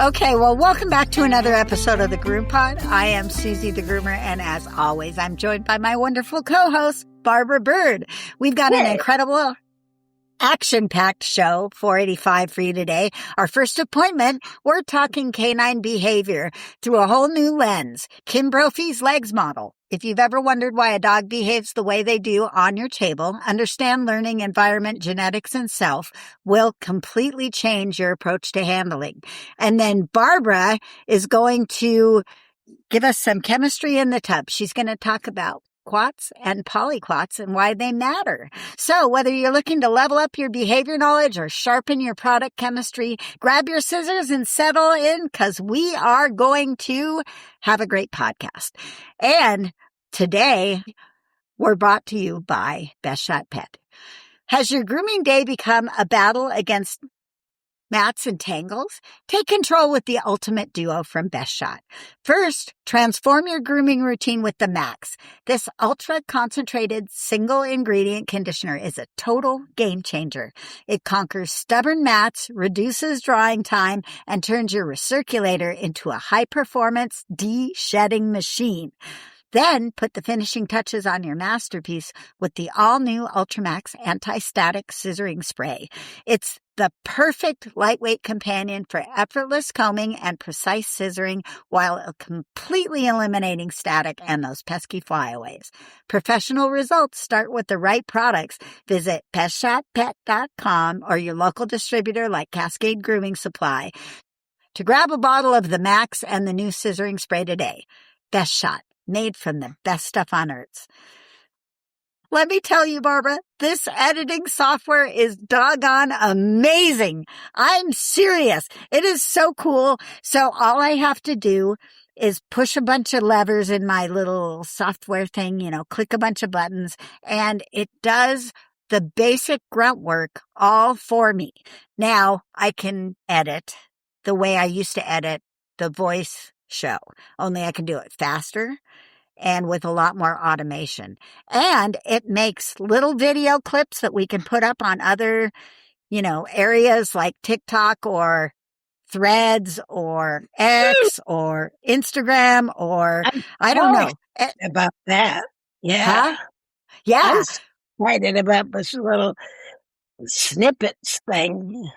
Okay, well, welcome back to another episode of the GroomPod. I am Susy the Groomer, and as always, I'm joined by my wonderful co-host, Bbird. We've got an incredible action-packed show, 485 for you today. Our first appointment, we're talking canine behavior through a whole new lens. Brophy's legs model. If you've ever wondered why a dog behaves the way they do on your table, understand learning, environment, genetics, and self will completely change your approach to handling. And then Barbara is going to give us some chemistry in the tub. She's going to talk about Quats and Polyquats and why they matter. So whether you're looking to level up your behavior knowledge or sharpen your product chemistry, grab your scissors and settle in because we are going to have a great podcast. And today we're brought to you by Best Shot Pet. Has your grooming day become a battle against mats and tangles? Take control with the ultimate duo from Best Shot. First, transform your grooming routine with the Max. This ultra-concentrated single-ingredient conditioner is a total game changer. It conquers stubborn mats, reduces drying time, and turns your recirculator into a high-performance de-shedding machine. Then put the finishing touches on your masterpiece with the all-new Ultramax Anti-Static Scissoring Spray. It's the perfect lightweight companion for effortless combing and precise scissoring while completely eliminating static and those pesky flyaways. Professional results start with the right products. Visit bestshotpet.com or your local distributor like Cascade Grooming Supply to grab a bottle of the Max and the new scissoring spray today. Best Shot. Made from the best stuff on earth. Let me tell you, Barbara, this editing software is doggone amazing. I'm serious. It is so cool. So all I have to do is push a bunch of levers in my little software thing, click a bunch of buttons, and it does the basic grunt work all for me. Now I can edit the way I used to edit the voice show, only I can do it faster and with a lot more automation. And it makes little video clips that we can put up on other, areas like TikTok or Threads or X or Instagram or I don't know. About that. Yeah. Huh? Yeah. I was excited about this little snippets thing.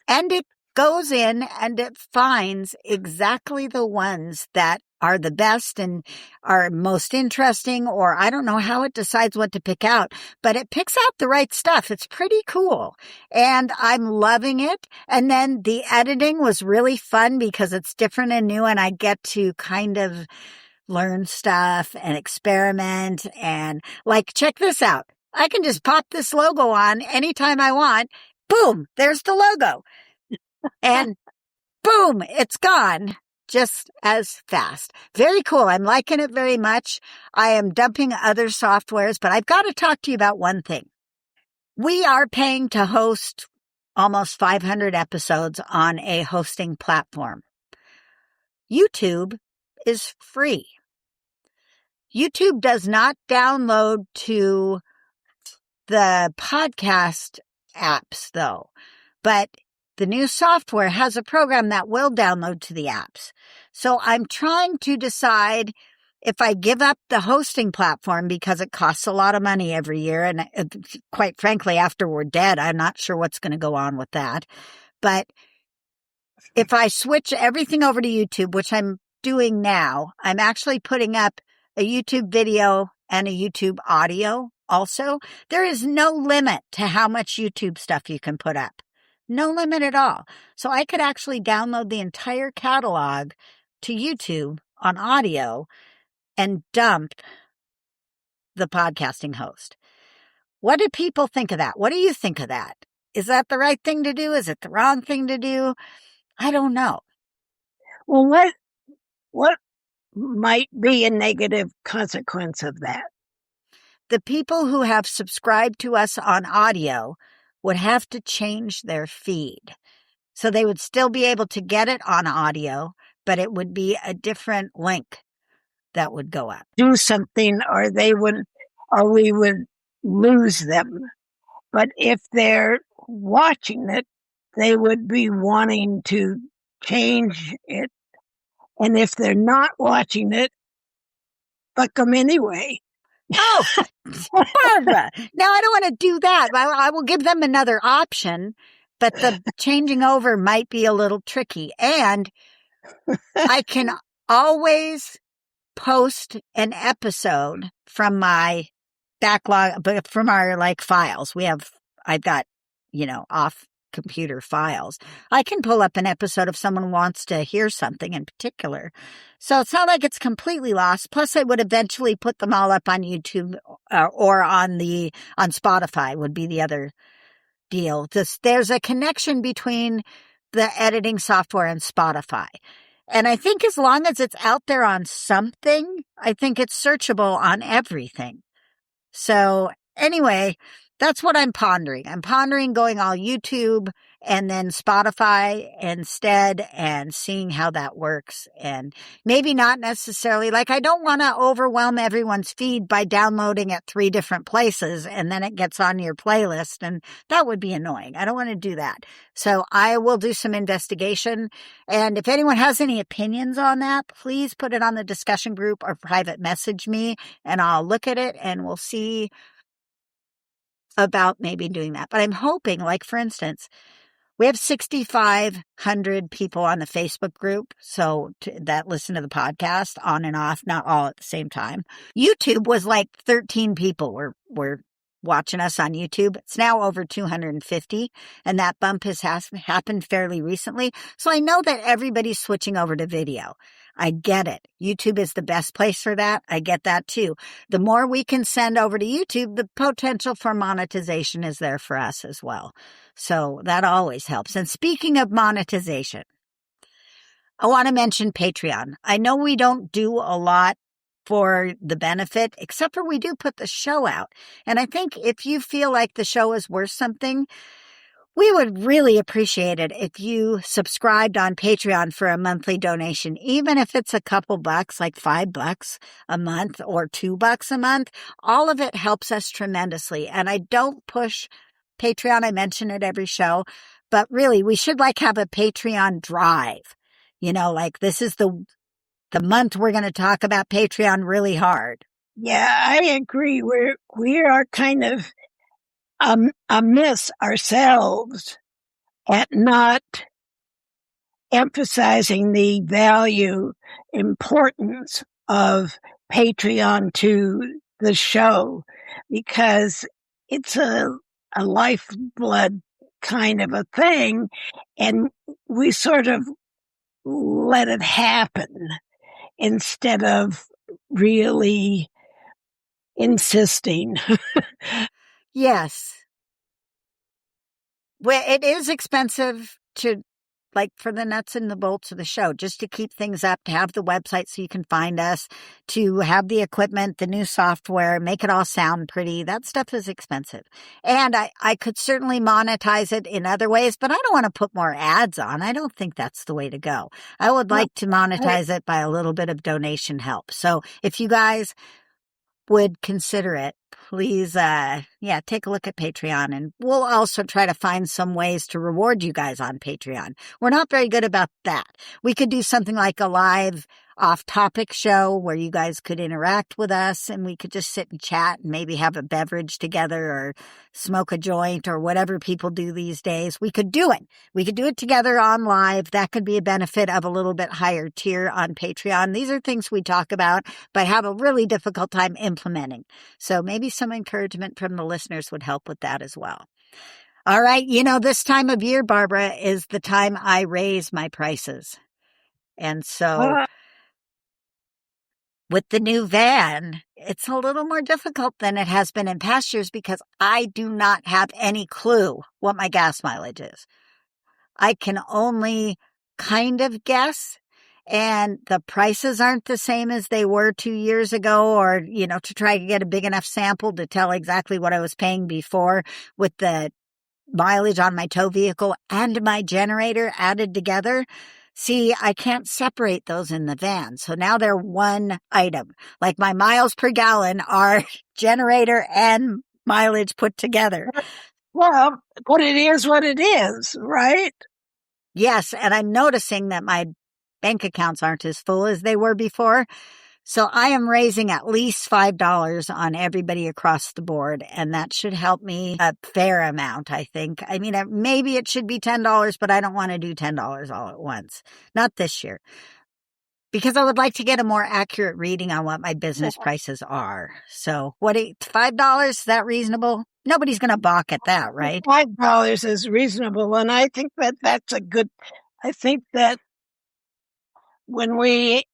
And it goes in and it finds exactly the ones that are the best and are most interesting, or I don't know how it decides what to pick out, but it picks out the right stuff. It's pretty cool and I'm loving it. And then the editing was really fun because it's different and new and I get to kind of learn stuff and experiment and check this out. I can just pop this logo on anytime I want. Boom, there's the logo. And boom, it's gone just as fast. Very cool. I'm liking it very much. I am dumping other softwares, but I've got to talk to you about one thing. We are paying to host almost 500 episodes on a hosting platform. YouTube is free. YouTube does not download to the podcast apps, though, but the new software has a program that will download to the apps. So I'm trying to decide if I give up the hosting platform because it costs a lot of money every year. And quite frankly, after we're dead, I'm not sure what's going to go on with that. But if I switch everything over to YouTube, which I'm doing now, I'm actually putting up a YouTube video and a YouTube audio also. There is no limit to how much YouTube stuff you can put up. No limit at all. So I could actually download the entire catalog to YouTube on audio and dump the podcasting host. What do people think of that? What do you think of that? Is that the right thing to do? Is it the wrong thing to do? I don't know. Well, what might be a negative consequence of that? The people who have subscribed to us on audio would have to change their feed. So they would still be able to get it on audio, but it would be a different link that would go up. Do something or we would lose them. But if they're watching it, they would be wanting to change it. And if they're not watching it, fuck them anyway. Oh, Barbara. Now, I don't want to do that. I will give them another option, but the changing over might be a little tricky. And I can always post an episode from my backlog, but from our files. I've got, off computer files. I can pull up an episode if someone wants to hear something in particular. So it's not like it's completely lost. Plus, I would eventually put them all up on YouTube or on Spotify would be the other deal. There's a connection between the editing software and Spotify. And I think as long as it's out there on something, I think it's searchable on everything. So anyway, that's what I'm pondering. I'm pondering going all YouTube and then Spotify instead and seeing how that works. And maybe not necessarily, I don't want to overwhelm everyone's feed by downloading at 3 different places and then it gets on your playlist. And that would be annoying. I don't want to do that. So I will do some investigation. And if anyone has any opinions on that, please put it on the discussion group or private message me and I'll look at it and we'll see about maybe doing that. But I'm hoping, for instance, we have 6,500 people on the Facebook group, that listen to the podcast on and off, not all at the same time. YouTube was 13 people were watching us on YouTube. It's now over 250, and that bump has happened fairly recently. So I know that everybody's switching over to video. I get it. YouTube is the best place for that. I get that too. The more we can send over to YouTube, the potential for monetization is there for us as well. So that always helps. And speaking of monetization, I want to mention Patreon. I know we don't do a lot for the benefit, except for we do put the show out. And I think if you feel like the show is worth something, we would really appreciate it if you subscribed on Patreon for a monthly donation, even if it's a couple bucks, like $5 a month or $2 a month. All of it helps us tremendously. And I don't push Patreon. I mention it every show, but really we should have a Patreon drive. This is the month we're going to talk about Patreon really hard. Yeah, I agree. We are kind of amiss ourselves at not emphasizing the value, importance of Patreon to the show, because it's a lifeblood kind of a thing, and we sort of let it happen instead of really insisting. Yes. Well, it is expensive to, for the nuts and the bolts of the show, just to keep things up, to have the website so you can find us, to have the equipment, the new software, make it all sound pretty. That stuff is expensive. And I could certainly monetize it in other ways, but I don't want to put more ads on. I don't think that's the way to go. I would like to monetize it by a little bit of donation help. So if you guys would consider it, please, take a look at Patreon, and we'll also try to find some ways to reward you guys on Patreon. We're not very good about that. We could do something like a live off-topic show where you guys could interact with us and we could just sit and chat and maybe have a beverage together or smoke a joint or whatever people do these days. We could do it. We could do it together on live. That could be a benefit of a little bit higher tier on Patreon. These are things we talk about, but have a really difficult time implementing. So maybe some encouragement from the listeners would help with that as well. All right. This time of year, Barbara, is the time I raise my prices. And so with the new van, it's a little more difficult than it has been in past years because I do not have any clue what my gas mileage is. I can only kind of guess, and the prices aren't the same as they were 2 years ago, or, to try to get a big enough sample to tell exactly what I was paying before with the mileage on my tow vehicle and my generator added together. See, I can't separate those in the van. So now they're one item. Like my miles per gallon are generator and mileage put together. Well, what it is, right? Yes, and I'm noticing that my bank accounts aren't as full as they were before. So I am raising at least $5 on everybody across the board, and that should help me a fair amount, I think. I mean, maybe it should be $10, but I don't want to do $10 all at once. Not this year. Because I would like to get a more accurate reading on what my business prices are. So $5? Is that reasonable? Nobody's going to balk at that, right? $5 is reasonable, and I think that that's a good. I think that when we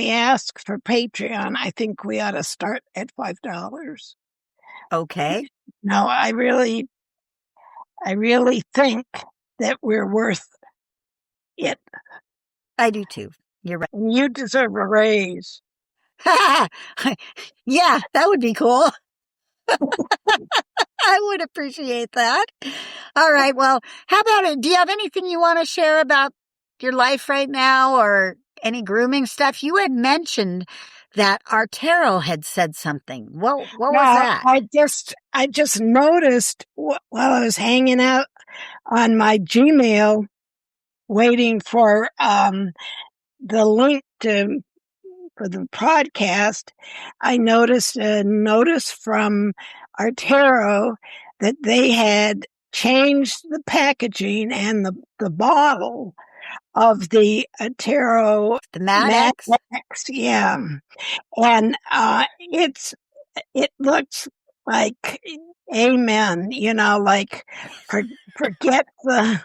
ask for Patreon, I think we ought to start at $5. Okay. No, I really think that we're worth it. I do too. You're right. And you deserve a raise. Yeah, that would be cool. I would appreciate that. All right. Well, how about it? Do you have anything you want to share about your life right now or any grooming stuff? You had mentioned that Artero had said something. What was that? I just noticed while I was hanging out on my Gmail waiting for the link for the podcast, I noticed a notice from Artero that they had changed the packaging and the bottle of the Artero The Mad X? Yeah. And it looks like amen, like forget the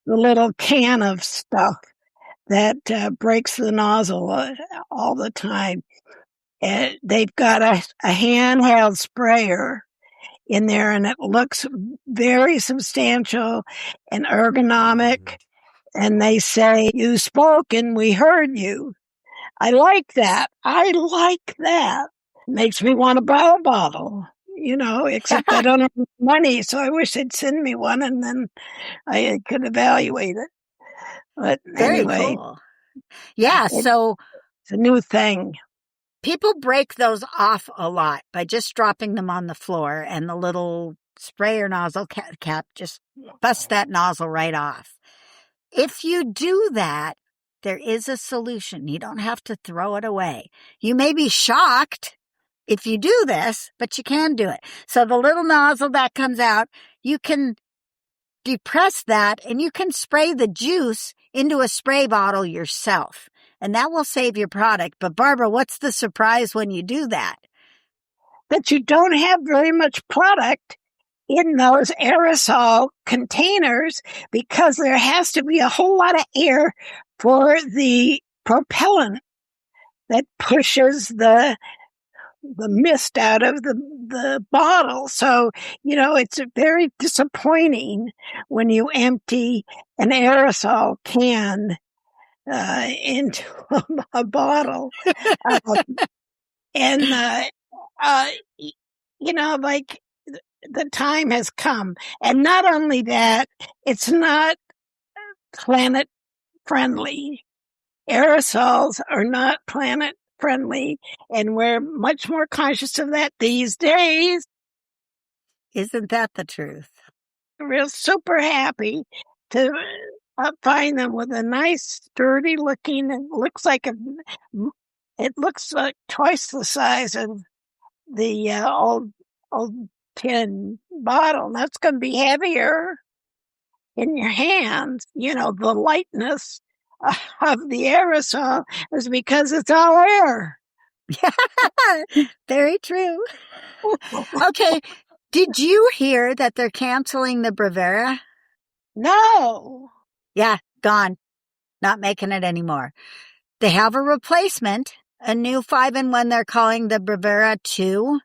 little can of stuff that breaks the nozzle all the time. They've got a handheld sprayer in there, and it looks very substantial and ergonomic. And they say, "You spoke and we heard you." I like that. Makes me want to buy a bottle, except I don't have money, so I wish they'd send me one and then I could evaluate it. But Very anyway, cool. Yeah, so it's a new thing. People break those off a lot by just dropping them on the floor, and the little sprayer nozzle cap just busts that nozzle right off. If you do that, there is a solution. You don't have to throw it away. You may be shocked if you do this, but you can do it. So the little nozzle that comes out, you can depress that and you can spray the juice into a spray bottle yourself. And that will save your product. But Barbara, what's the surprise when you do that? That you don't have very much product in those aerosol containers because there has to be a whole lot of air for the propellant that pushes the mist out of the bottle. So, it's very disappointing when you empty an aerosol can into a bottle. Like the time has come. And not only that, it's not planet friendly. Aerosols are not planet friendly, and we're much more conscious of that these days. Isn't that the truth? We're super happy to find them with a nice, sturdy looking. It looks like twice the size of the old tin bottle. That's going to be heavier in your hands. The lightness of the aerosol is because it's all air. Very true. Okay. Did you hear that they're canceling the Bravera? No. Yeah, gone. Not making it anymore. They have a replacement, a new 5-in-1 they're calling the Bravera 2.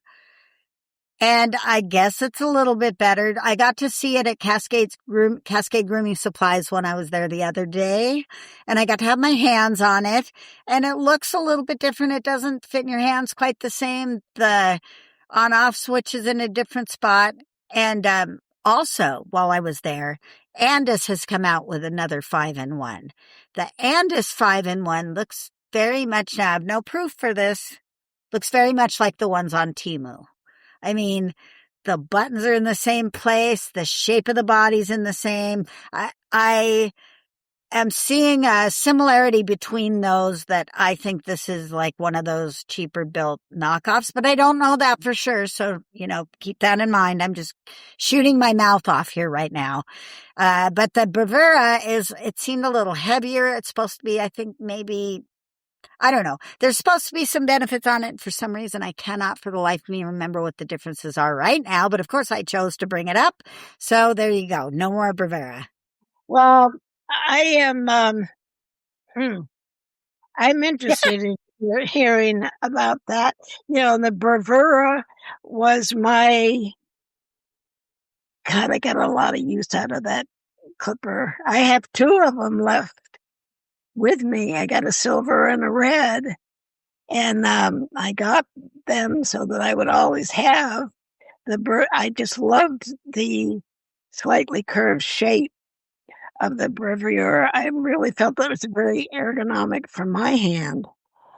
And I guess it's a little bit better. I got to see it at Cascade Grooming Supplies when I was there the other day. And I got to have my hands on it. And it looks a little bit different. It doesn't fit in your hands quite the same. The on-off switch is in a different spot. And also, while I was there, Andis has come out with another 5-in-1. The Andis 5-in-1 looks very much, now I have no proof for this, looks very much like the ones on Temu. I mean, the buttons are in the same place. The shape of the body's in the same. I am seeing a similarity between those that I think this is like one of those cheaper built knockoffs, but I don't know that for sure. So, keep that in mind. I'm just shooting my mouth off here right now. But the Bravura it seemed a little heavier. It's supposed to be, I think maybe, I don't know. There's supposed to be some benefits on it. For some reason, I cannot for the life of me remember what the differences are right now. But of course, I chose to bring it up. So there you go. No more Bravura. Well, I am, I'm interested in hearing about that. The Bravura was God, I got a lot of use out of that clipper. I have two of them left with me. I got a silver and a red, and I got them so that I would always have I just loved the slightly curved shape of the Bravura. I really felt that it was very ergonomic for my hand.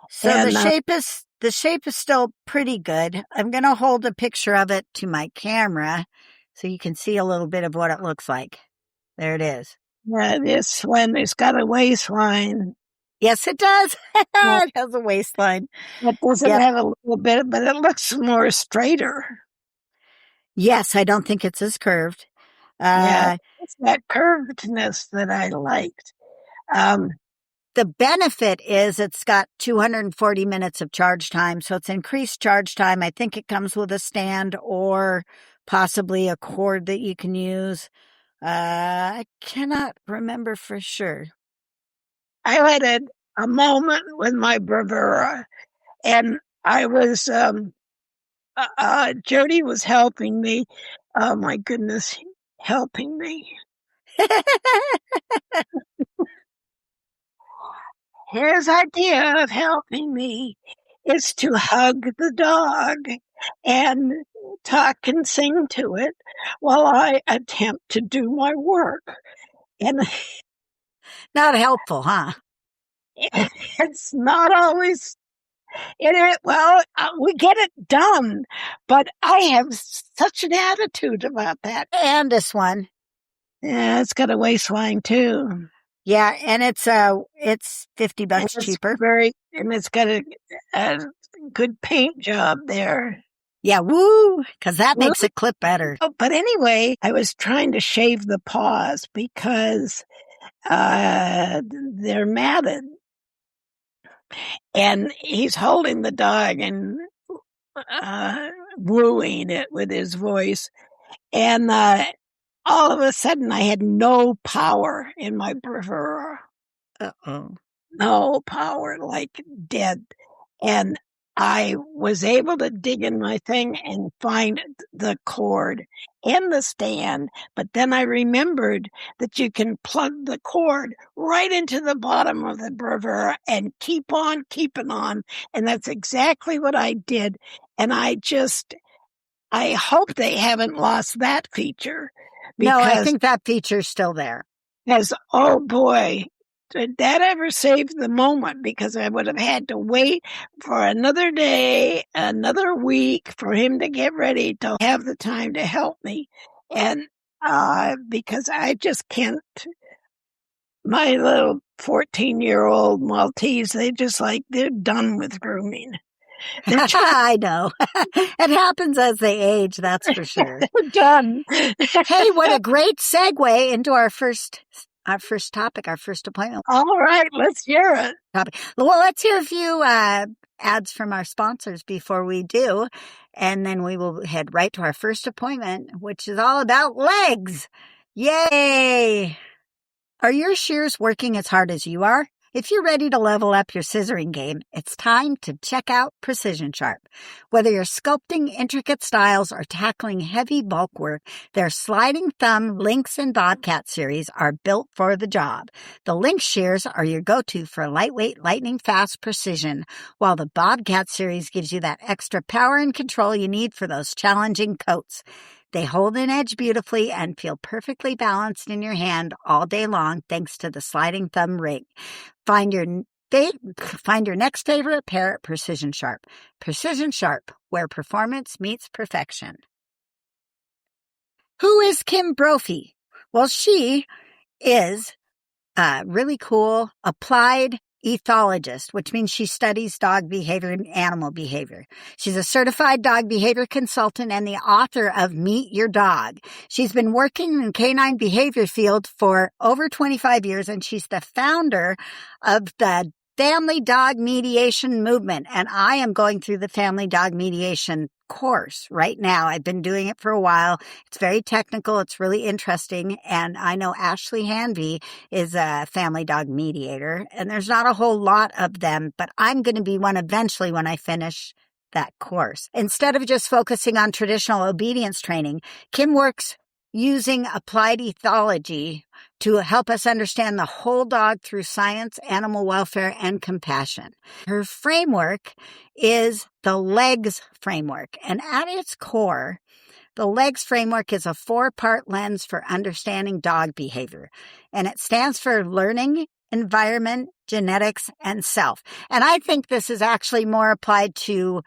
So And the shape is still pretty good. I'm going to hold a picture of it to my camera so you can see a little bit of what it looks like. There it is. yeah, it's got a waistline. Yes, it does. It has a waistline. It doesn't have a little bit, but it looks more straighter. Yes, I don't think it's as curved. It's that curvedness that I liked. The benefit is it's got 240 minutes of charge time, so it's increased charge time. I think it comes with a stand or possibly a cord that you can use. I cannot remember for sure. I had a moment with my Bravura, and I was, Jody was helping me. Oh my goodness, helping me. His idea of helping me is to hug the dog and talk and sing to it while I attempt to do my work. And Not helpful, huh? it's not always in it. Well, we get it done, but I have such an attitude about that. And this one. Yeah, it's got a waistline too. Yeah, and it's $50 cheaper. And it's got a good paint job there. Yeah, woo, because that makes it clip better. Oh, but anyway, I was trying to shave the paws because they're matted. And he's holding the dog and wooing it with his voice. And all of a sudden, I had no power in my Bravura. Uh-oh. No power, like dead. And I was able to dig in my thing and find the cord and the stand. But then I remembered that you can plug the cord right into the bottom of the Bravura and keep on keeping on. And that's exactly what I did. And I hope they haven't lost that feature. No, I think that feature's still there. Because, oh boy, did that ever save the moment, because I would have had to wait for another day, another week for him to get ready to have the time to help me. And because I just can't, my little 14-year-old Maltese, they're done with grooming. I know. It happens as they age, that's for sure. They're done. Hey, what a great segue into our first topic, our first appointment. All right, let's hear it. Well, let's hear a few ads from our sponsors before we do, and then we will head right to our first appointment, which is all about legs. Yay! Are your shears working as hard as you are? If you're ready to level up your scissoring game, it's time to check out Precision Sharp. Whether you're sculpting intricate styles or tackling heavy bulk work, their Sliding Thumb Lynx and Bobcat series are built for the job. The Lynx shears are your go-to for lightweight, lightning-fast precision, while the Bobcat series gives you that extra power and control you need for those challenging coats. They hold an edge beautifully and feel perfectly balanced in your hand all day long thanks to the Sliding Thumb rig. Find your next favorite pair at Precision Sharp. Precision Sharp, where performance meets perfection. Who is Kim Brophy? Well, she is a really cool applied ethologist, which means she studies dog behavior and animal behavior. She's a certified dog behavior consultant and the author of Meet Your Dog. She's been working in the canine behavior field for over 25 years, and she's the founder of the Family Dog Mediation Movement. And I am going through the Family Dog Mediation course right now. I've been doing it for a while. It's very technical. It's really interesting. And I know Ashley Hanvey is a family dog mediator, and there's not a whole lot of them, but I'm going to be one eventually when I finish that course. Instead of just focusing on traditional obedience training, Kim works using applied ethology to help us understand the whole dog through science, animal welfare, and compassion. Her framework is the LEGS framework, and at its core, the LEGS framework is a 4-part lens for understanding dog behavior, and it stands for learning, environment, genetics, and self. And I think this is actually more applied to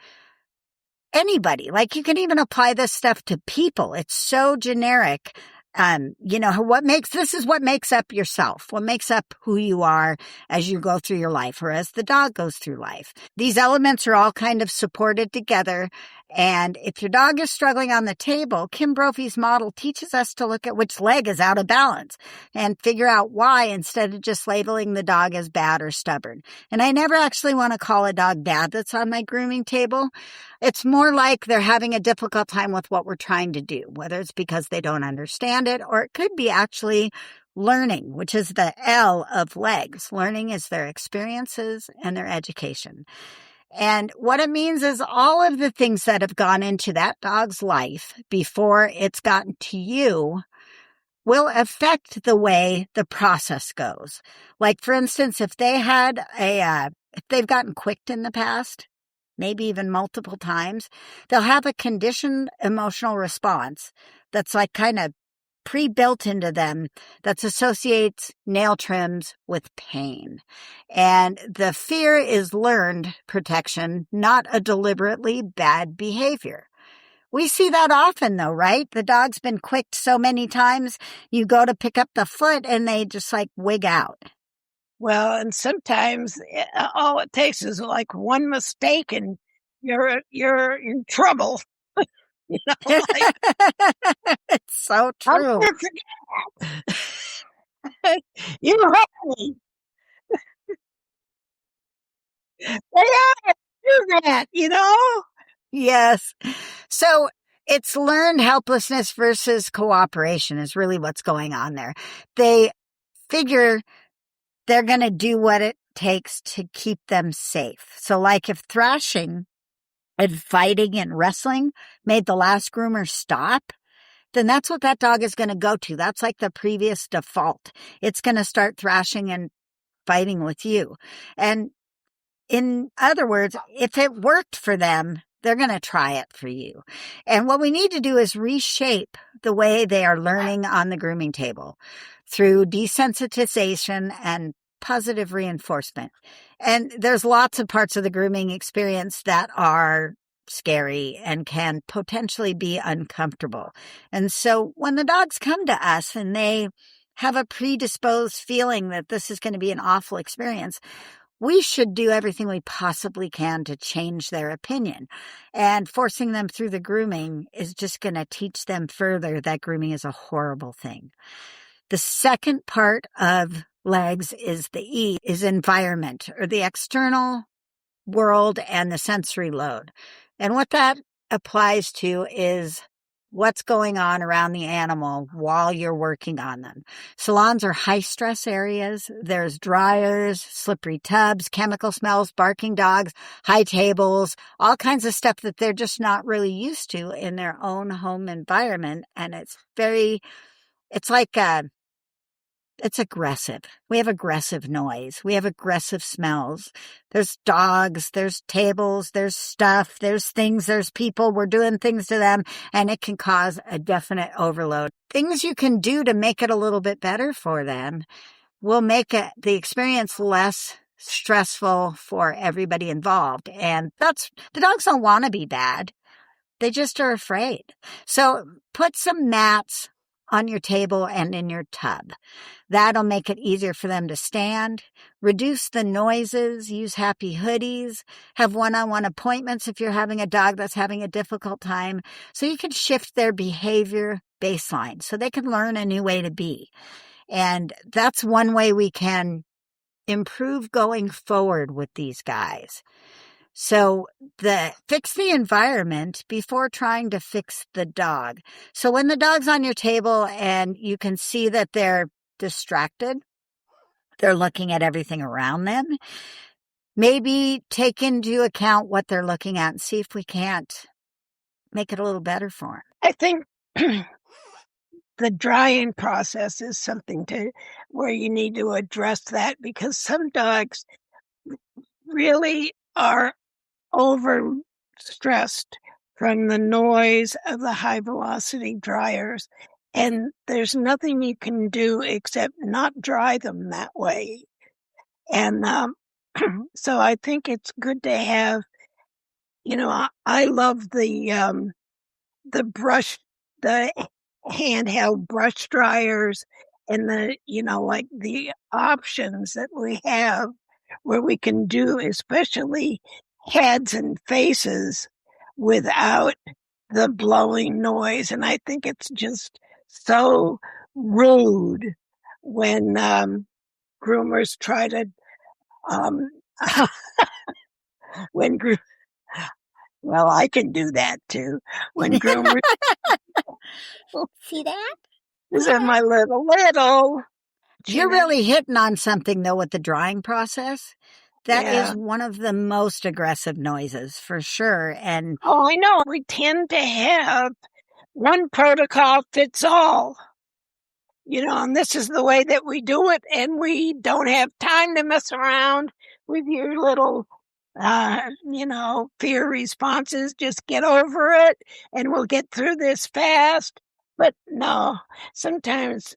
anybody. Like, you can even apply this stuff to people. It's so generic. This is what makes up yourself, what makes up who you are as you go through your life or as the dog goes through life. These elements are all kind of supported together. And if your dog is struggling on the table, Kim Brophy's model teaches us to look at which leg is out of balance and figure out why instead of just labeling the dog as bad or stubborn. And I never actually want to call a dog bad that's on my grooming table. It's more like they're having a difficult time with what we're trying to do, whether it's because they don't understand it, or it could be actually learning, which is the L of legs. Learning is their experiences and their education. And what it means is all of the things that have gone into that dog's life before it's gotten to you will affect the way the process goes. Like, for instance, if they've gotten quicked in the past, maybe even multiple times, they'll have a conditioned emotional response that's like kind of pre-built into them that associates nail trims with pain. And the fear is learned protection, not a deliberately bad behavior. We see that often though, right? The dog's been quicked so many times, you go to pick up the foot and they just like wig out. Well, and sometimes all it takes is like one mistake and you're in trouble. Like, it's so true. I'll never forget. You help me. Do that, Yes. So it's learned helplessness versus cooperation is really what's going on there. They figure they're going to do what it takes to keep them safe. So like if thrashing and fighting and wrestling made the last groomer stop, then that's what that dog is going to go to. That's like the previous default. It's going to start thrashing and fighting with you. And in other words, if it worked for them, they're going to try it for you. And what we need to do is reshape the way they are learning on the grooming table through desensitization and positive reinforcement. And there's lots of parts of the grooming experience that are scary and can potentially be uncomfortable. And so when the dogs come to us and they have a predisposed feeling that this is going to be an awful experience, we should do everything we possibly can to change their opinion. And forcing them through the grooming is just going to teach them further that grooming is a horrible thing. The second part of legs is the E, is environment, or the external world and the sensory load. And what that applies to is what's going on around the animal while you're working on them. Salons are high stress areas. There's dryers, slippery tubs, chemical smells, barking dogs, high tables, all kinds of stuff that they're just not really used to in their own home environment. And it's aggressive. We have aggressive noise. We have aggressive smells. There's dogs, there's tables, there's stuff, there's things, there's people. We're doing things to them, and it can cause a definite overload. Things you can do to make it a little bit better for them will make the experience less stressful for everybody involved. And the dogs don't want to be bad. They just are afraid. So put some mats on your table and in your tub. That'll make it easier for them to stand, reduce the noises, use happy hoodies, have one-on-one appointments if you're having a dog that's having a difficult time, so you can shift their behavior baseline so they can learn a new way to be. And that's one way we can improve going forward with these guys. So fix the environment before trying to fix the dog. So when the dog's on your table and you can see that they're distracted, they're looking at everything around them, maybe take into account what they're looking at and see if we can't make it a little better for them. I think the drying process is something where you need to address that, because some dogs really are overstressed from the noise of the high velocity dryers, and there's nothing you can do except not dry them that way. And so I think it's good to have, I love the handheld brush dryers, and the options that we have where we can do especially heads and faces without the blowing noise. And I think it's just so rude when groomers try to well, I can do that too. When groomers see that? These are my little. You're really hitting on something, though, with the drying process. That is one of the most aggressive noises, for sure. And I know. We tend to have one protocol fits all, and this is the way that we do it, and we don't have time to mess around with your little, fear responses. Just get over it, and we'll get through this fast. But no, sometimes,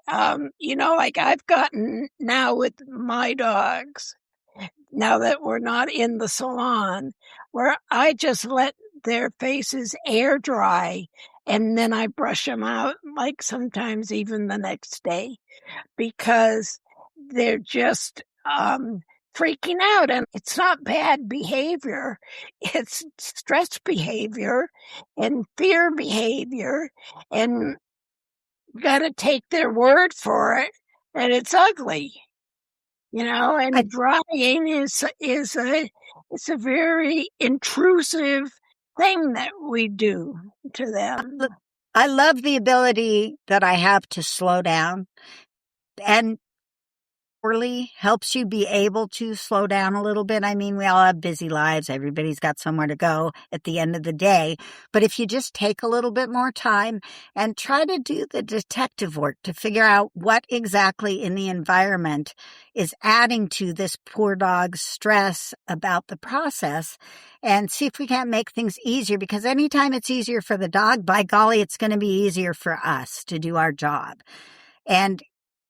like I've gotten now with my dogs, now that we're not in the salon, where I just let their faces air dry, and then I brush them out, like sometimes even the next day, because they're just freaking out. And it's not bad behavior. It's stress behavior and fear behavior, and got to take their word for it that it's ugly. And drying is a very intrusive thing that we do to them. I love the ability that I have to slow down, and really helps you be able to slow down a little bit. I mean, we all have busy lives. Everybody's got somewhere to go at the end of the day. But if you just take a little bit more time and try to do the detective work to figure out what exactly in the environment is adding to this poor dog's stress about the process, and see if we can't make things easier, because anytime it's easier for the dog, by golly, it's going to be easier for us to do our job. And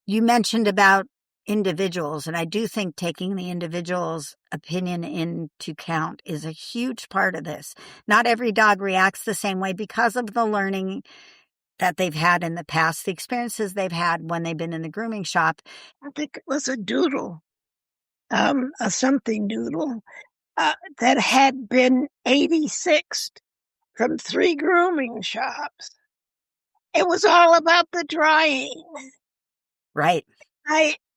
you mentioned about individuals, and I do think taking the individual's opinion into account is a huge part of this. Not every dog reacts the same way because of the learning that they've had in the past, the experiences they've had when they've been in the grooming shop. I think it was a doodle, a something doodle, that had been 86'd from 3 grooming shops. It was all about the drying. Right.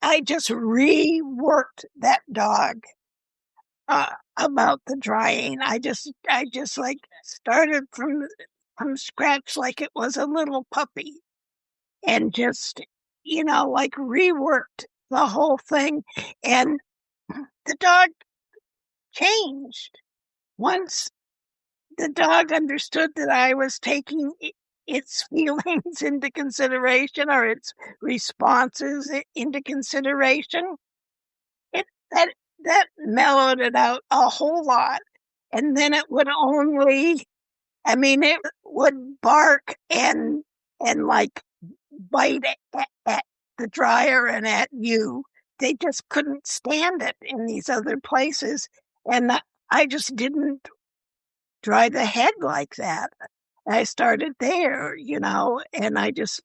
I just reworked that dog about the drying. I just like started from scratch like it was a little puppy, and just like reworked the whole thing, and the dog changed once the dog understood that I was taking its feelings into consideration, or its responses into consideration. That mellowed it out a whole lot. And then it would it would bark and like bite at the dryer and at you. They just couldn't stand it in these other places. And I just didn't dry the head like that. I started there, and I just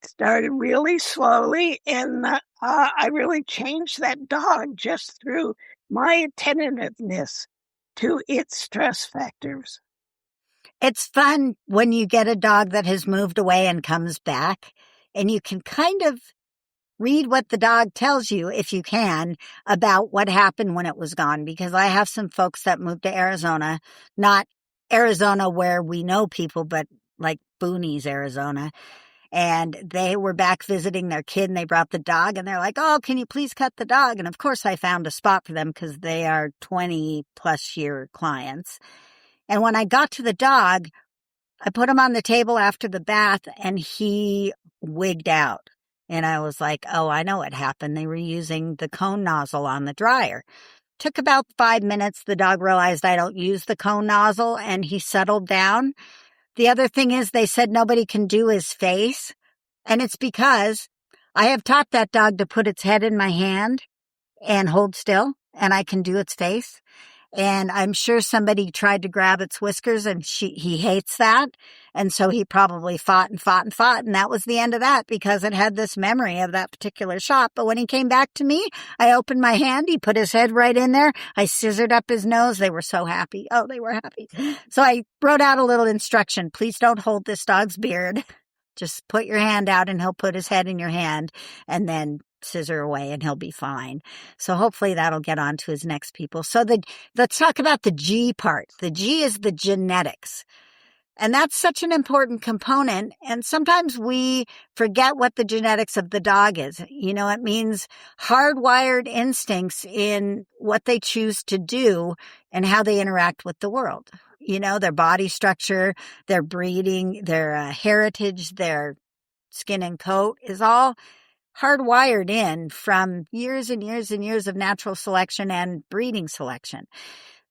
started really slowly, and I really changed that dog just through my attentiveness to its stress factors. It's fun when you get a dog that has moved away and comes back, and you can kind of read what the dog tells you, if you can, about what happened when it was gone. Because I have some folks that moved to Arizona, not Arizona where we know people, but like Boonies, Arizona. And they were back visiting their kid and they brought the dog and they're like, oh, can you please cut the dog? And of course I found a spot for them because they are 20+ year clients. And when I got to the dog, I put him on the table after the bath and he wigged out. And I was like, oh, I know what happened. They were using the cone nozzle on the dryer. Took about 5 minutes. The dog realized I don't use the cone nozzle and he settled down. The other thing is they said nobody can do his face. And it's because I have taught that dog to put its head in my hand and hold still, and I can do its face. And I'm sure somebody tried to grab its whiskers and he hates that. And so he probably fought and fought and fought. And that was the end of that because it had this memory of that particular shot. But when he came back to me, I opened my hand. He put his head right in there. I scissored up his nose. They were so happy. Oh, they were happy. So I wrote out a little instruction. Please don't hold this dog's beard. Just put your hand out and he'll put his head in your hand and then scissor away and he'll be fine. So hopefully that'll get on to his next people. So let's talk about the G part. The G is the genetics. And that's such an important component. And sometimes we forget what the genetics of the dog is. It means hardwired instincts in what they choose to do and how they interact with the world. Their body structure, their breeding, their heritage, their skin and coat is all hardwired in from years and years and years of natural selection and breeding selection.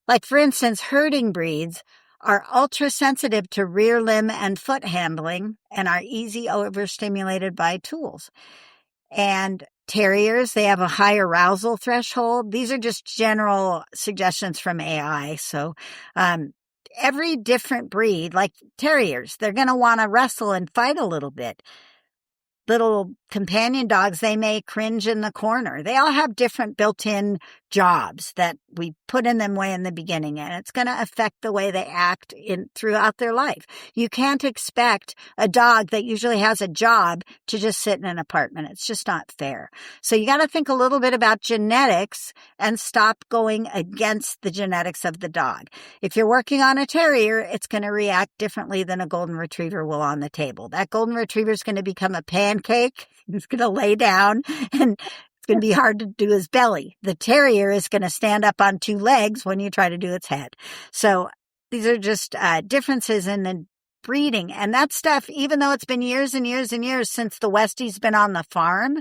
Like, for instance, herding breeds are ultra sensitive to rear limb and foot handling and are easy overstimulated by tools. And terriers, they have a high arousal threshold. These are just general suggestions from AI. So, every different breed, like terriers, they're going to want to wrestle and fight a little bit. Little companion dogs, they may cringe in the corner. They all have different built-in jobs that we put in them way in the beginning, and it's going to affect the way they act throughout their life. You can't expect a dog that usually has a job to just sit in an apartment. It's just not fair. So you got to think a little bit about genetics and stop going against the genetics of the dog. If you're working on a terrier, it's going to react differently than a golden retriever will on the table. That golden retriever is going to become a pancake. He's going to lay down and it's going to be hard to do his belly. The terrier is going to stand up on 2 legs when you try to do its head. So these are just differences in the breeding. And that stuff, even though it's been years and years and years since the Westie's been on the farm,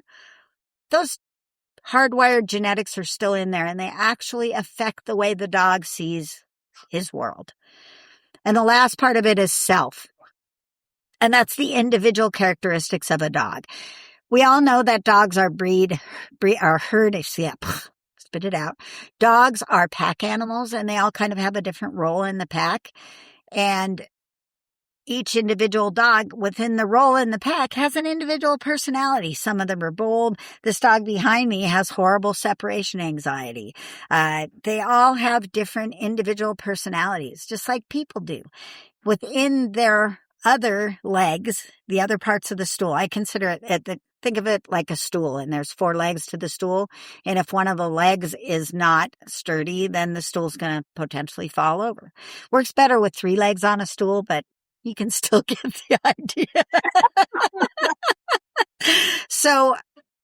those hardwired genetics are still in there and they actually affect the way the dog sees his world. And the last part of it is self. And that's the individual characteristics of a dog. We all know that dogs are herd, spit it out. Dogs are pack animals and they all kind of have a different role in the pack. And each individual dog within the role in the pack has an individual personality. Some of them are bold. This dog behind me has horrible separation anxiety. They all have different individual personalities, just like people do. Within their other legs, the other parts of the stool, I consider it, think of it like a stool, and there's 4 legs to the stool. And if one of the legs is not sturdy, then the stool's going to potentially fall over. Works better with 3 legs on a stool, but you can still get the idea. So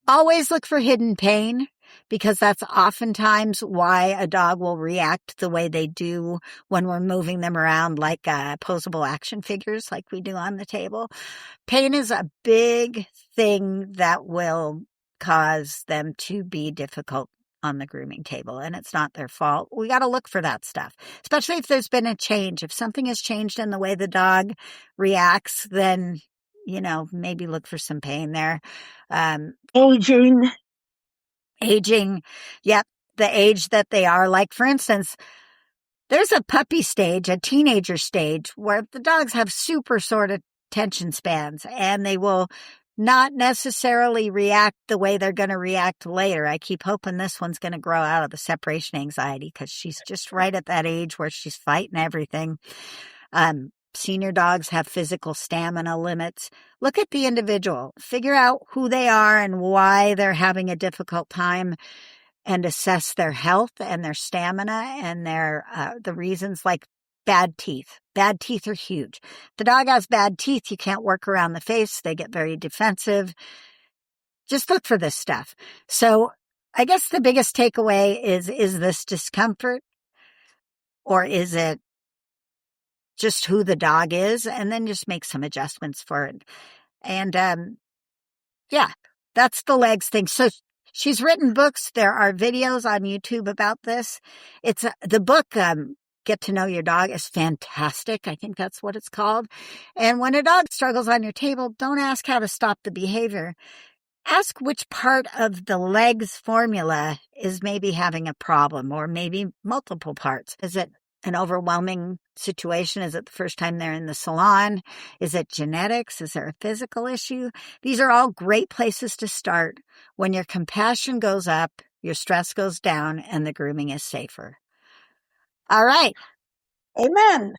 always look for hidden pain, because that's oftentimes why a dog will react the way they do when we're moving them around like posable action figures like we do on the table. Pain is a big thing that will cause them to be difficult on the grooming table, and it's not their fault. We got to look for that stuff, especially if there's been a change. If something has changed in the way the dog reacts, then, maybe look for some pain there. Aging. Yep. The age that they are. Like, for instance, There's a puppy stage, a teenager stage, where the dogs have super short attention spans and they will not necessarily react the way they're going to react later. I keep hoping this one's going to grow out of the separation anxiety because she's just right at that age where she's fighting everything. Senior dogs have physical stamina limits. Look at the individual, figure out who they are and why they're having a difficult time, and assess their health and their stamina and the reasons, like bad teeth. Bad teeth are huge. If the dog has bad teeth, you can't work around the face. They get very defensive. Just look for this stuff. So I guess the biggest takeaway is this discomfort, or is it just who the dog is? And then just make some adjustments for it. And yeah, that's the legs thing. So she's written books. There are videos on YouTube about this. It's the book, Get to Know Your Dog, is fantastic. I think that's what it's called. And when a dog struggles on your table, don't ask how to stop the behavior. Ask which part of the legs formula is maybe having a problem, or maybe multiple parts. Is it an overwhelming situation? Is it the first time they're in the salon? Is it genetics? Is there a physical issue? These are all great places to start. When your compassion goes up, your stress goes down, and the grooming is safer. All right. Amen.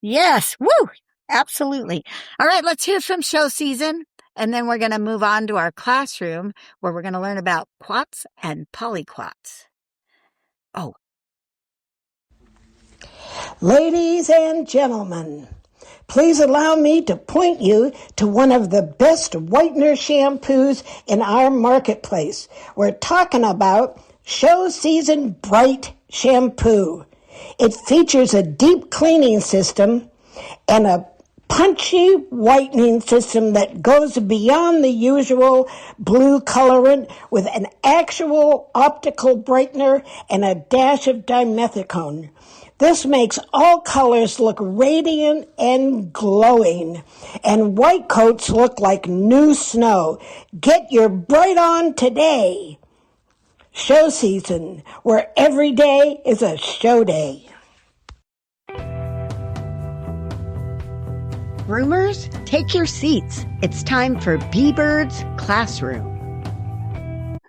Yes. Woo! Absolutely. All right, let's hear from show season, and then we're going to move on to our classroom where we're going to learn about Quats and Polyquats. Oh. Ladies and gentlemen, please allow me to point you to one of the best whitener shampoos in our marketplace. We're talking about Show Season Bright Shampoo. It features a deep cleaning system and a punchy whitening system that goes beyond the usual blue colorant with an actual optical brightener and a dash of dimethicone. This makes all colors look radiant and glowing, and white coats look like new snow. Get your bright on today. Show season, where every day is a show day. Groomers, take your seats. It's time for Bbird's classroom.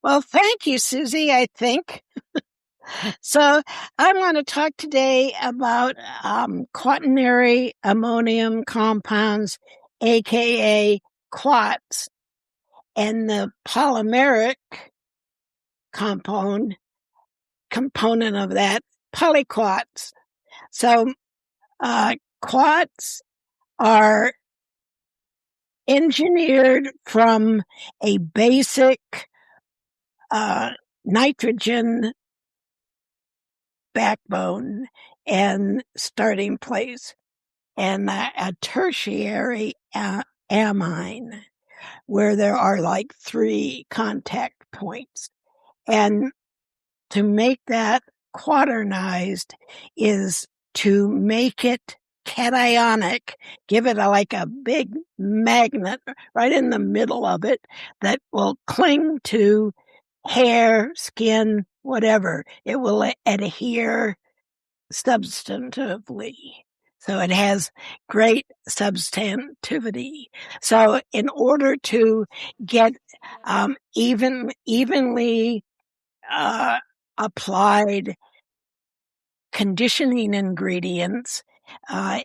Well, thank you, Susy, I think. So I'm going to talk today about quaternary ammonium compounds, aka quats, and the polymeric component of that, polyquats. So quats are engineered from a basic nitrogen backbone and starting place, and a tertiary amine, where there are like 3 contact points. And to make that quaternized is to make it cationic, give it like a big magnet right in the middle of it that will cling to hair, skin, whatever. It will adhere substantively. So it has great substantivity. So in order to get evenly applied conditioning ingredients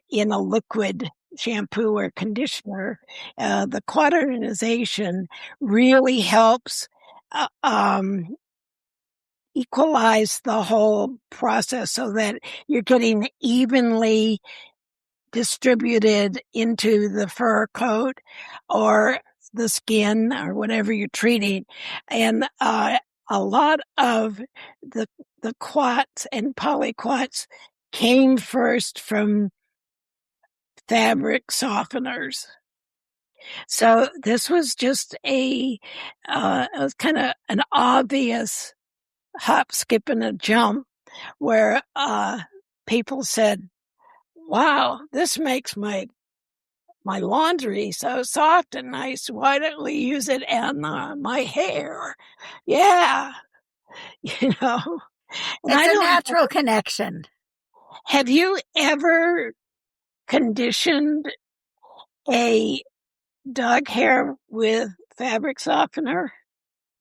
in a liquid shampoo or conditioner, the quaternization really helps equalize the whole process so that you're getting evenly distributed into the fur coat or the skin or whatever you're treating. And a lot of the quats and polyquats came first from fabric softeners. So this was just it was kind of an obvious hop, skip, and a jump where people said, wow, this makes my laundry so soft and nice. Why don't we use it on my hair? Yeah, And It's a natural connection. Have you ever conditioned a dog hair with fabric softener?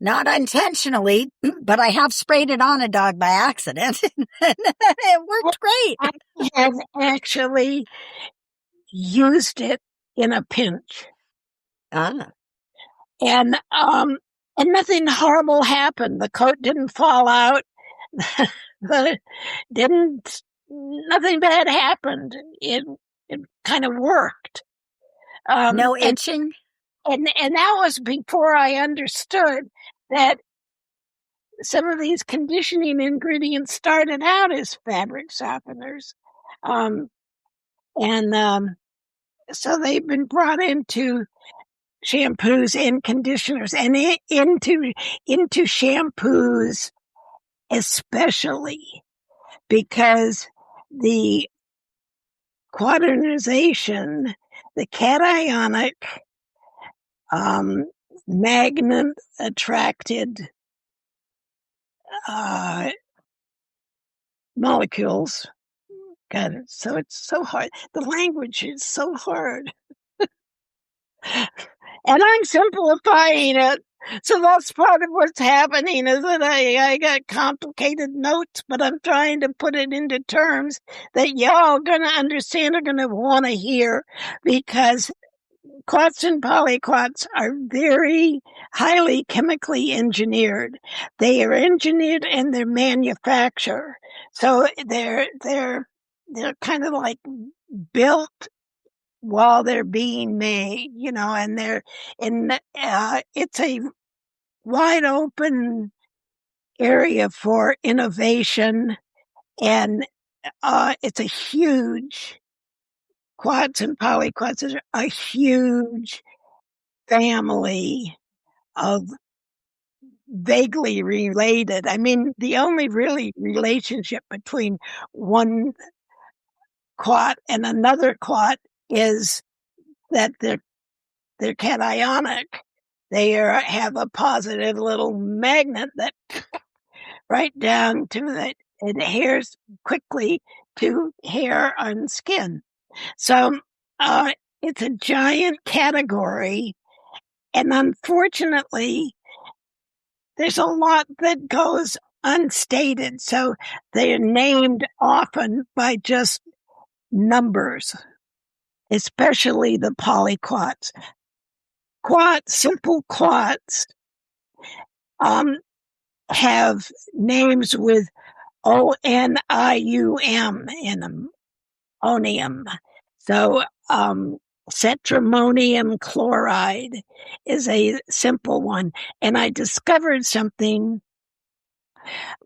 Not intentionally, but I have sprayed it on a dog by accident. It worked great. I have actually used it in a pinch. Ah. And nothing horrible happened. The coat didn't fall out. Nothing bad happened. It kind of worked. No itching? And that was before I understood that some of these conditioning ingredients started out as fabric softeners. So they've been brought into shampoos and conditioners and into shampoos especially because the quaternization, the cationic magnet attracted molecules. God, so it's so hard. The language is so hard. And I'm simplifying it. So that's part of what's happening is that I got complicated notes, but I'm trying to put it into terms that y'all are going to understand, are going to want to hear, because Quats and Polyquats are very highly chemically engineered. They are engineered in their manufacture. So they're kind of like built while they're being made, and it's a wide open area for innovation, and it's a huge Quats and Polyquats is a huge family of vaguely related. I mean, the only really relationship between one quat and another quat is that they're cationic. They have a positive little magnet that right down to that adheres quickly to hair on skin. So it's a giant category, and unfortunately, there's a lot that goes unstated. So they're named often by just numbers, especially the polyquats. Simple quats have names with ONIUM in them, onium. So cetrimonium chloride is a simple one. And I discovered something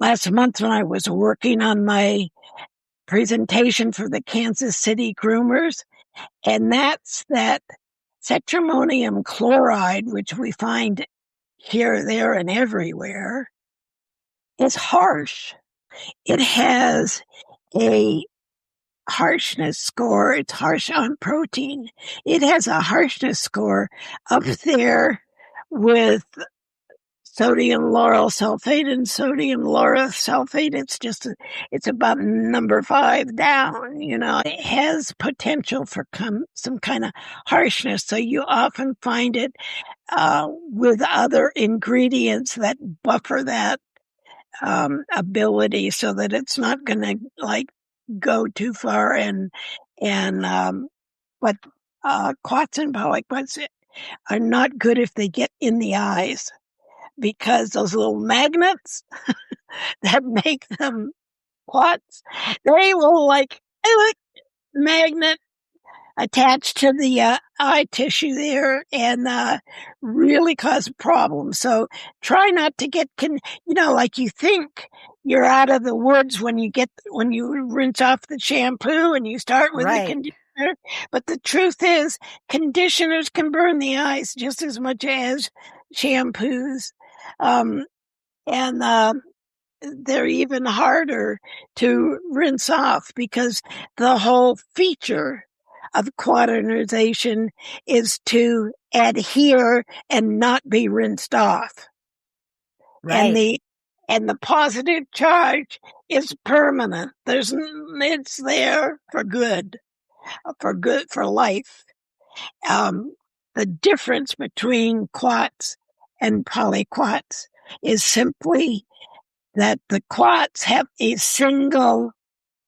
last month when I was working on my presentation for the Kansas City Groomers, and that's that cetrimonium chloride, which we find here, there, and everywhere, is harsh. It has a harshness score. It's harsh on protein. It has a harshness score up there with sodium lauryl sulfate and sodium lauryl sulfate. It's about number 5 down. It has potential for some kind of harshness. So you often find it with other ingredients that buffer that ability, so that it's not going to go too far. But Quats and Polyquats are not good if they get in the eyes, because those little magnets that make them quats, they will magnet attached to the eye tissue there and really cause problems. So try not to get, you think you're out of the woods when you rinse off the shampoo and you start with the conditioner. But the truth is, conditioners can burn the eyes just as much as shampoos. They're even harder to rinse off, because the whole feature of quaternization is to adhere and not be rinsed off. Right. And And the positive charge is permanent. It's there for good, for life. The difference between quats and polyquats is simply that the quats have a single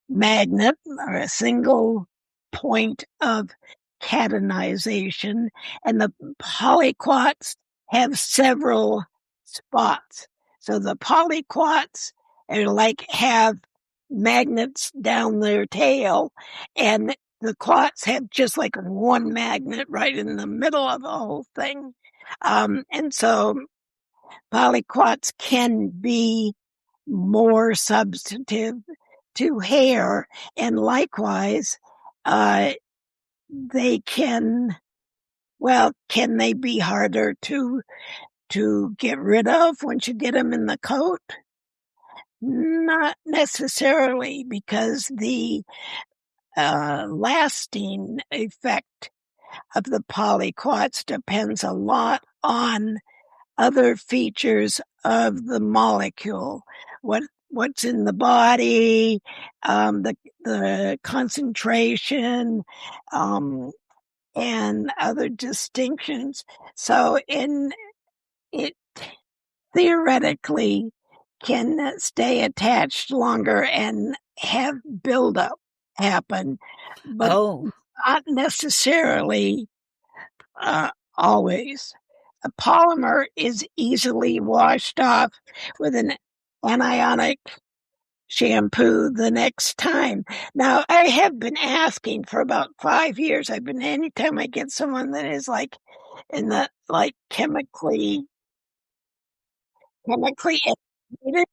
magnet or a single point of catenization, and the polyquats have several spots. So the polyquats are have magnets down their tail, and the quats have just like one magnet right in the middle of the whole thing. And so polyquats can be more substantive to hair, and likewise, they can they be harder to get rid of once you get them in the coat? Not necessarily, because the lasting effect of the polyquats depends a lot on other features of the molecule, what's in the body, the concentration, and other distinctions. So it theoretically can stay attached longer and have buildup happen, but not necessarily always. A polymer is easily washed off with an anionic shampoo the next time. Now, I have been asking for about 5 years. Anytime I get someone that is in the chemically educated,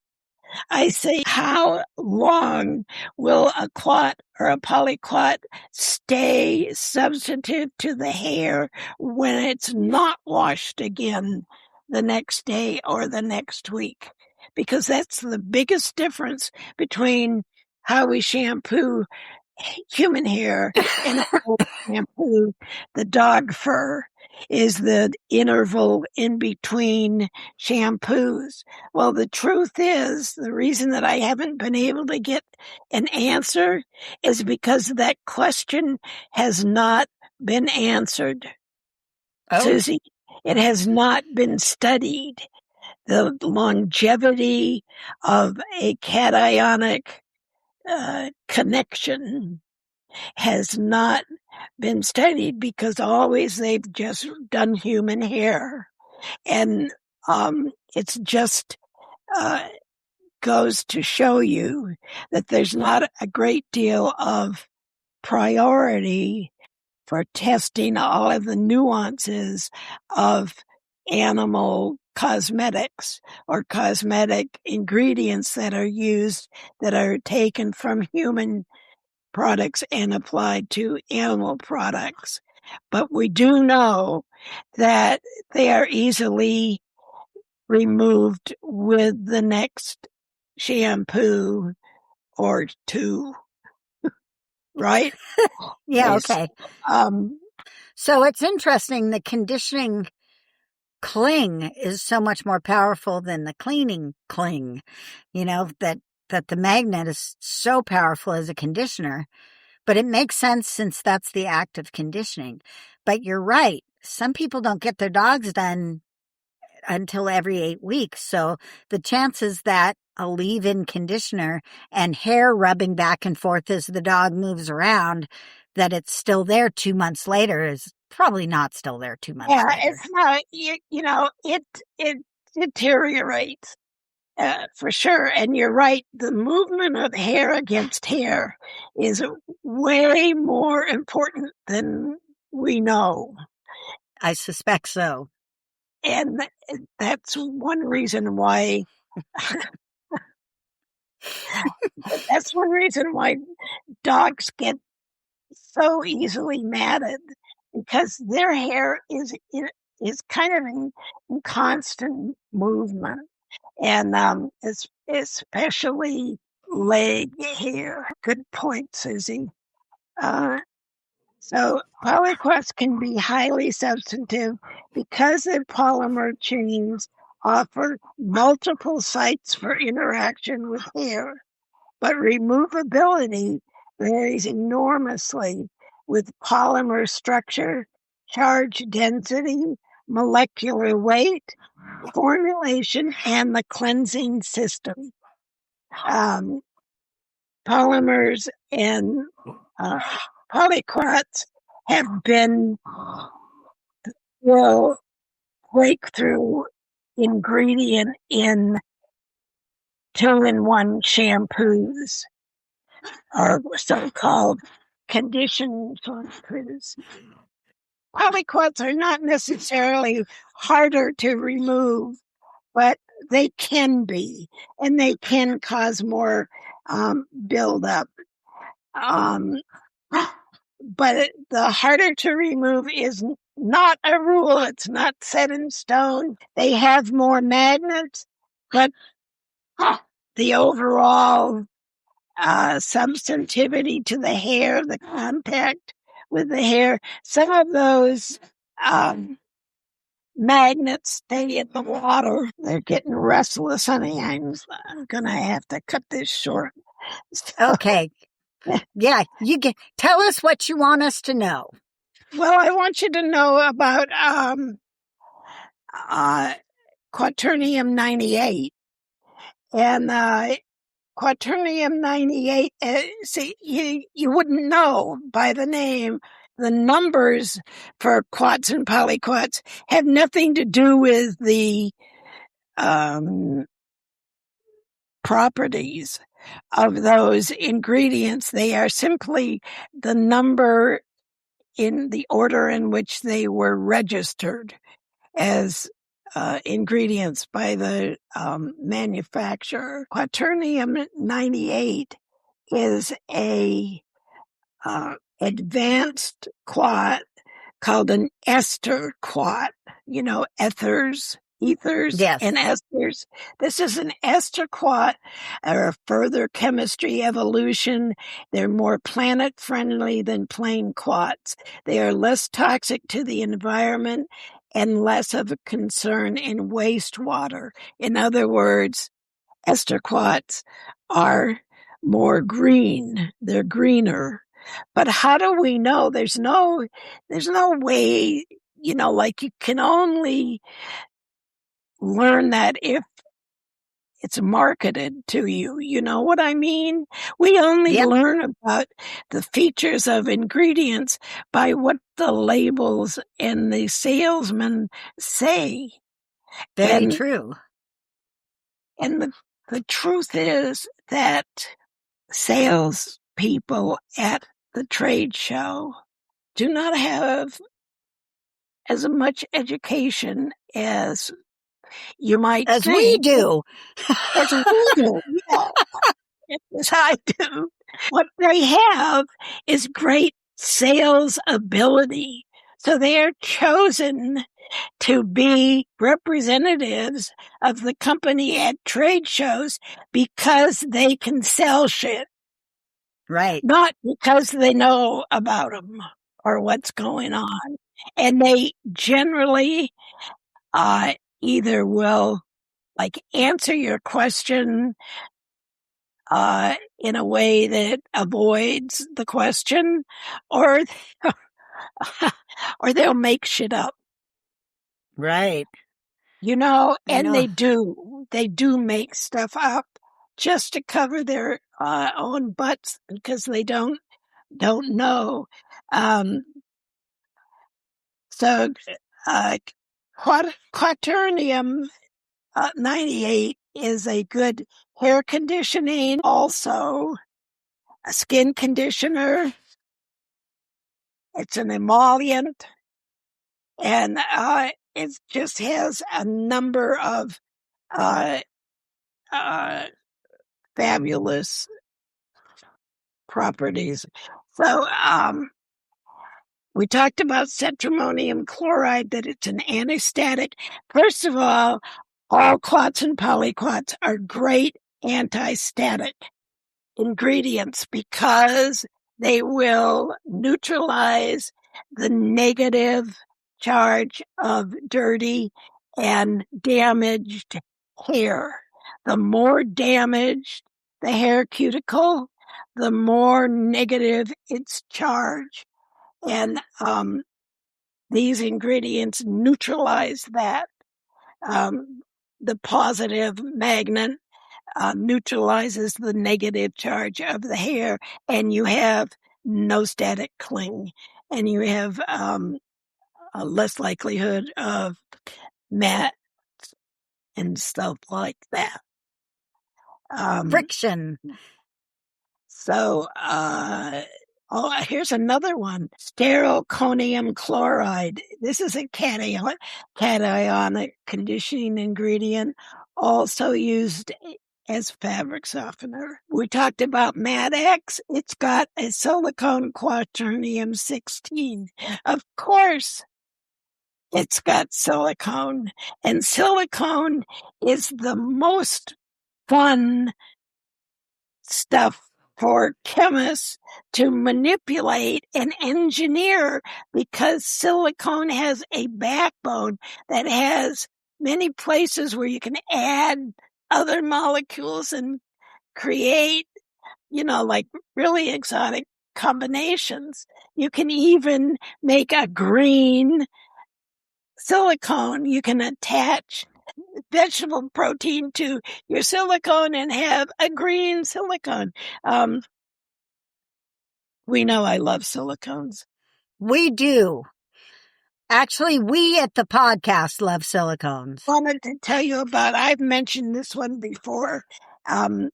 I say, how long will a quat or a polyquat stay substantive to the hair when it's not washed again the next day or the next week? Because that's the biggest difference between how we shampoo human hair and how we shampoo the dog fur, is the interval in between shampoos. Well, the truth is, the reason that I haven't been able to get an answer is because that question has not been answered. Susy, it has not been studied. The longevity of a cationic connection has not been studied, because always they've just done human hair. And it's just goes to show you that there's not a great deal of priority for testing all of the nuances of animal cosmetics or cosmetic ingredients that are used, that are taken from human products and applied to animal products. But we do know that they are easily removed with the next shampoo or two. Right? Yeah, okay. So it's interesting, the conditioning cling is so much more powerful than the cleaning cling, that the magnet is so powerful as a conditioner. But it makes sense, since that's the act of conditioning. But you're right, some people don't get their dogs done until every 8 weeks. So the chances that a leave-in conditioner and hair rubbing back and forth as the dog moves around, that it's still there 2 months later, is probably not still there 2 months later. Yeah, it's not, it deteriorates for sure. And you're right, the movement of hair against hair is way more important than we know. I suspect so. And that's one reason why dogs get so easily matted, because their hair is kind of in constant movement, and especially leg hair. Good point, Susy. So polyquats can be highly substantive because their polymer chains offer multiple sites for interaction with hair, but removability varies enormously with polymer structure, charge density, molecular weight, formulation, and the cleansing system. Polymers and polyquats have been real breakthrough ingredient in 2-in-1 shampoos, or so-called conditioning shampoos. Polyquats are not necessarily harder to remove, but they can be, and they can cause more buildup. But the harder to remove is not a rule. It's not set in stone. They have more magnets, but the overall substantivity to the hair, the contact with the hair, some of those magnets stay in the water. They're getting restless, honey. I'm going to have to cut this short. Okay. Yeah, tell us what you want us to know. Well, I want you to know about Quaternium 98. And Quaternium 98, see, you wouldn't know by the name. The numbers for quats and polyquats have nothing to do with the properties of those ingredients. They are simply the number in the order in which they were registered as ingredients by the manufacturer. Quaternium 98 is a advanced quat called an ester quat. You know, ethers, Yes. and esters. This is an ester quat, or further chemistry evolution. They're more planet friendly than plain quats. They are less toxic to the environment and less of a concern in wastewater. In other words, ester quats are more green. They're greener. But how do we know? There's no way, you know, like you can only learn that if it's marketed to you. You know what I mean? We only learn about the features of ingredients by what the labels and the salesmen say. Very true. And the truth is that sales people at the trade show do not have as much education as you might As think. we do. As we do, yeah. As I do. What they have is great sales ability. So they are chosen to be representatives of the company at trade shows because they can sell shit. Right. Not because they know about them or what's going on. And they generally either will answer your question in a way that avoids the question, or they'll make shit up. Right. You know, and they do make stuff up just to cover their own butts because they don't know. So Quaternium 98 is a good hair conditioning, also a skin conditioner. It's an emollient, and it just has a number of fabulous properties. So we talked about cetrimonium chloride, that it's an anesthetic. First of all quats and polyquats are great anti-static ingredients because they will neutralize the negative charge of dirty and damaged hair. The more damaged the hair cuticle, the more negative its charge. And these ingredients neutralize that. The positive magnet neutralizes the negative charge of the hair, and you have no static cling, and you have a less likelihood of mat and stuff like that. Friction. So, here's another one. Steroconium chloride. This is a cationic conditioning ingredient, also used as fabric softener. We talked about Mad-X. It's got a silicone quaternium 16. Of course, it's got silicone, and silicone is the most fun stuff for chemists to manipulate and engineer, because silicone has a backbone that has many places where you can add other molecules and create, like really exotic combinations. You can even make a green silicone. You can attach vegetable protein to your silicone and have a green silicone. We know I love silicones. We do. Actually, we at the podcast love silicones. I wanted to tell you about, I've mentioned this one before, and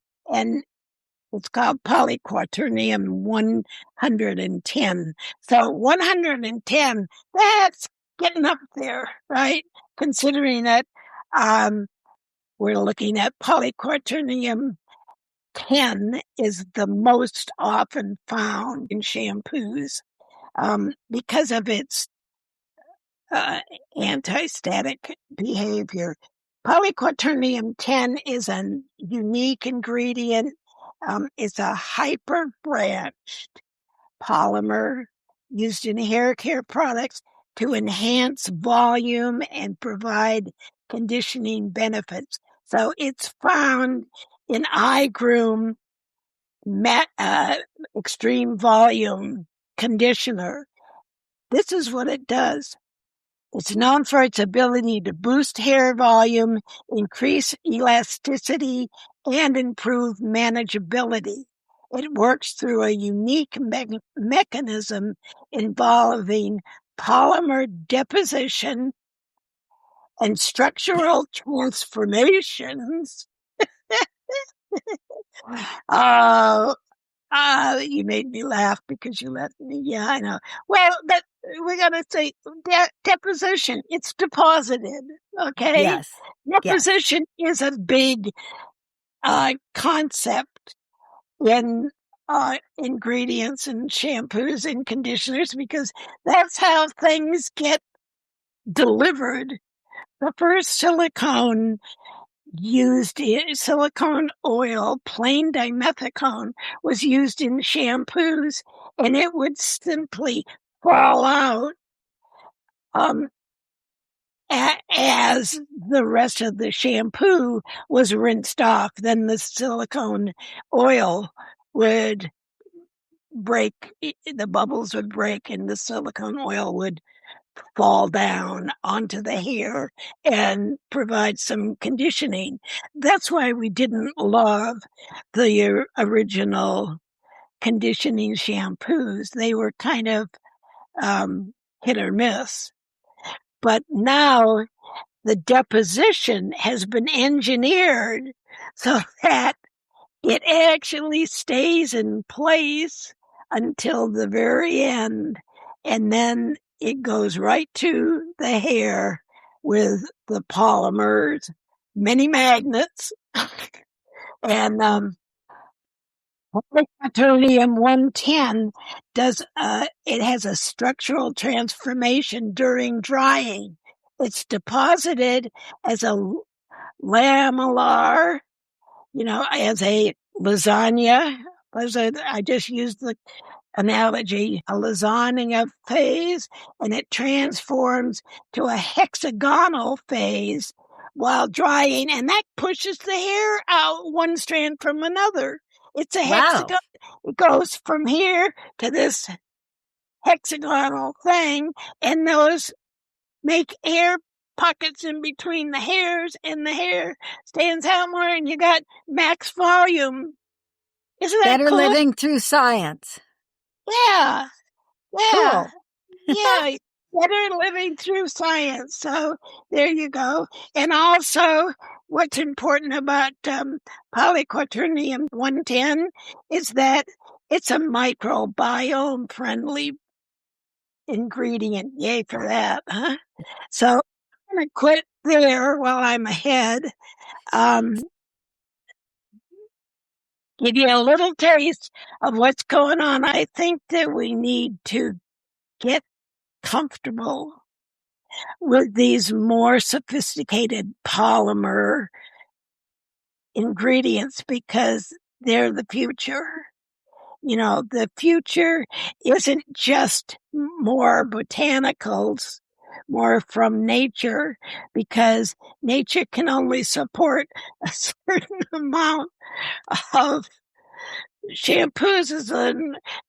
it's called polyquaternium 110. So 110, that's getting up there, right? Considering that we're looking at polyquaternium 10 is the most often found in shampoos because of its anti-static behavior. Polyquaternium 10 is a unique ingredient. It's a hyper-branched polymer used in hair care products to enhance volume and provide conditioning benefits. So it's found in iGroom extreme volume conditioner. This is what it does. It's known for its ability to boost hair volume, increase elasticity, and improve manageability. It works through a unique mechanism involving polymer deposition and structural transformations. You made me laugh because you let me. Yeah, I know. Well, but we got to say deposition. It's deposited. Okay. Yes. Deposition is a big concept in ingredients and shampoos and conditioners, because that's how things get delivered. The first silicone oil, plain dimethicone, was used in shampoos, and it would simply fall out as the rest of the shampoo was rinsed off. Then the silicone oil would break, the bubbles would break, and the silicone oil would fall down onto the hair and provide some conditioning. That's why we didn't love the original conditioning shampoos. They were kind of hit or miss. But now the deposition has been engineered so that it actually stays in place until the very end, and then it goes right to the hair with the polymers, many magnets, and polyquaternium 110 it has a structural transformation during drying. It's deposited as a lamellar, as a lasagna. I just used the analogy, a lasagna phase, and it transforms to a hexagonal phase while drying, and that pushes the hair out one strand from another. It's a hexagon. It goes from here to this hexagonal thing, and those make air pockets in between the hairs, and the hair stands out more, and you got max volume. Isn't that Better cool? living through science. Yeah. Cool. Yeah. Better living through science. So there you go. And also, what's important about polyquaternium 110 is that it's a microbiome friendly ingredient. Yay for that, huh? So I'm going to quit there while I'm ahead. Give you a little taste of what's going on. I think that we need to get comfortable with these more sophisticated polymer ingredients because they're the future. You know, the future isn't just more botanicals, more from nature, because nature can only support a certain amount of shampoos. Is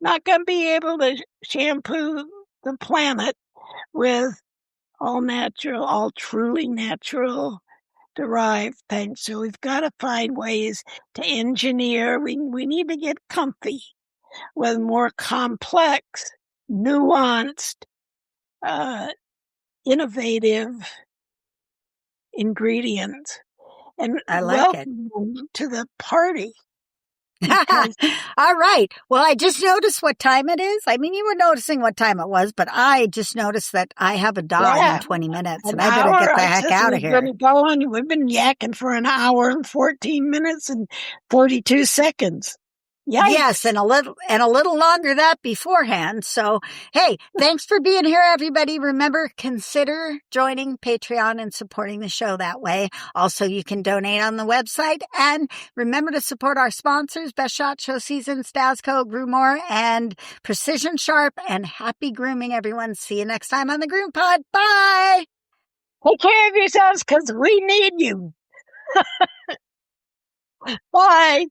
not going to be able to shampoo the planet with all natural, all truly natural derived things. So we've got to find ways to engineer. We need to get comfy with more complex, nuanced, innovative ingredients. And I like it. welcome them to the party. All right. Well, I just noticed what time it is. I mean, you were noticing what time it was, but I just noticed that I have a dog in 20 minutes, and I better get the heck out of here. We've been yakking for an hour and 14 minutes and 42 seconds. Yikes. Yes, and a little longer that beforehand. So, hey, thanks for being here, everybody. Remember, consider joining Patreon and supporting the show that way. Also, you can donate on the website. And remember to support our sponsors, Best Shot Show Season, Stasco, Groomer, and Precision Sharp. And happy grooming, everyone. See you next time on the GroomPod. Bye! Take care of yourselves because we need you. Bye.